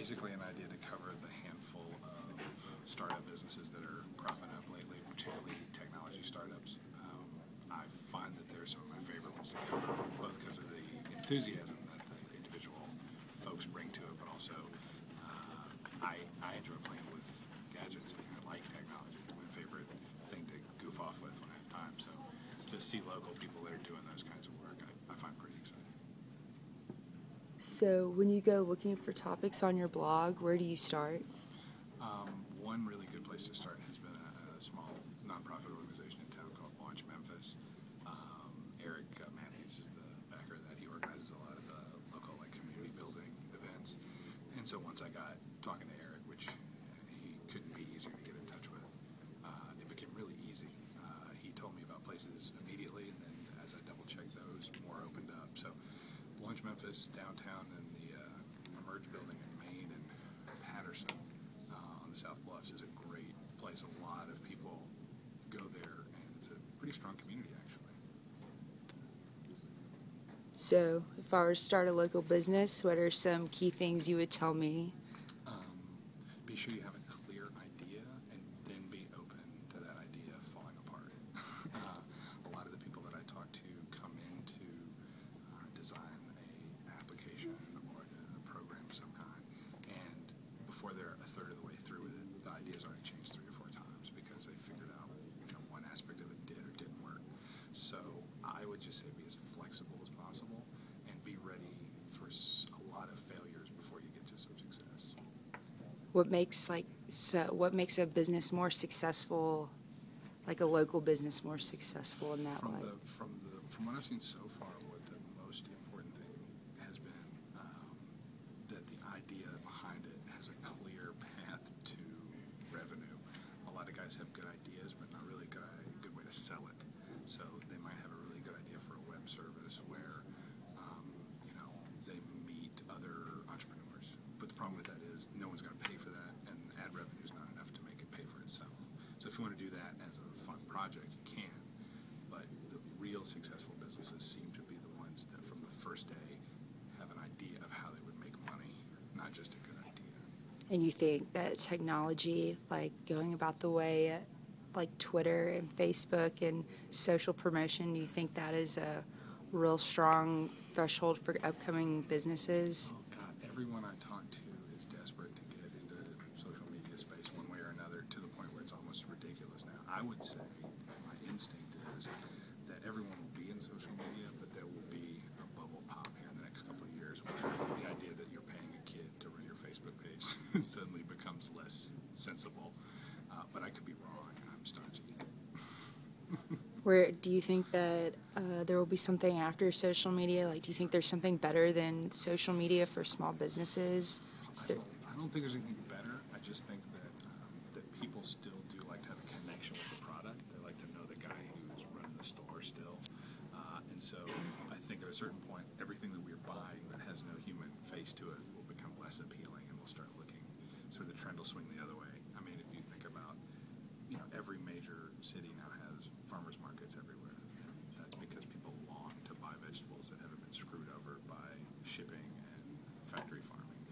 basically an idea to cover the handful of startup businesses that are cropping up lately, particularly technology startups. I find that they're some of my favorite ones to cover, both because of the enthusiasm that the individual folks bring to it, but also I enjoy playing with gadgets and I like technology. It's my favorite thing to goof off with when I have time. So to see local people that are doing those kinds of work, I find pretty exciting. So when you go looking for topics on your blog, where do you start? One really good place to start has been a small nonprofit organization in town called Launch Memphis. Eric Matthews is the backer of that. He organizes a lot of the local community building events. And so once I got talking to Eric, which he couldn't be easier to get in touch with, it became really easy. He told me about places immediately, and then as I double-checked those, more opened up. So Launch Memphis downtown in the Emerge building in Maine and Patterson on the South Bluffs is a great place. A lot of people go there, and it's a pretty strong community, actually. So if I were to start a local business, what are some key things you would tell me? Be sure you have a clear idea, and then be open to that idea falling apart. A lot of the people that I talk to come in to design a application or a program of some kind, and before they're a third of the way through with it, the idea's already changed 3 or 4 times because they figured out one aspect of it did or didn't work. So I would just say be as flexible as possible and be ready for a lot of failures before you get to some success. What makes a business more successful, like a local business more successful in that way? From what I've seen so far, what the most important thing has been that the idea behind it has a clear path to revenue. A lot of guys have good ideas, but not really good way to sell it. So they might have a really good idea for a web service where they meet other entrepreneurs. But the problem with that is no one's going to pay for that, and ad revenue is not enough to make it pay for itself. So if you want to do that as a fun project, you can. But the real successful businesses seem to be the ones that from the first day have an idea of how they would make money, not just a good idea. And you think that technology, like going about the way like Twitter and Facebook and social promotion, do you think that is a real strong threshold for upcoming businesses? Oh God, everyone I talk to is desperate to get into social media space one way or another, to the point where it's almost ridiculous now. I would say my instinct is that everyone will be in social media, but there will be a bubble pop here in the next couple of years where the idea that you're paying a kid to run your Facebook page suddenly becomes less sensible. But I could be wrong. I'm stodgy. Where do you think that there will be something after social media? Like, do you think there's something better than social media for small businesses? I don't think there's anything better. I just think that people still do like to have a connection with the product. They like to know the guy who's running the store still. And so I think at a certain point, everything that we're buying that has no human face to it will become less appealing, and we'll start looking, sort of the trend will swing the other way. I mean, if you think about, every major city now has farmers markets everywhere. And that's because people long to buy vegetables that haven't been screwed over by shipping and factory farming.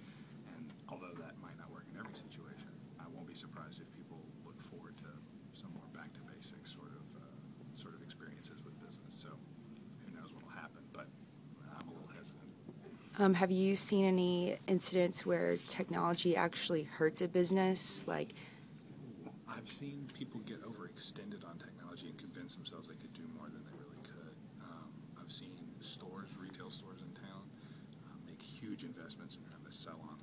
And although that might not work in every situation, I won't be surprised if people look forward to some more back to basics sort of experiences with business. So who knows what'll happen, but I'm a little hesitant. Have you seen any incidents where technology actually hurts a business? Like, I've seen people get overextended on technology and convince themselves they could do more than they really could. I've seen retail stores in town, make huge investments in trying to sell on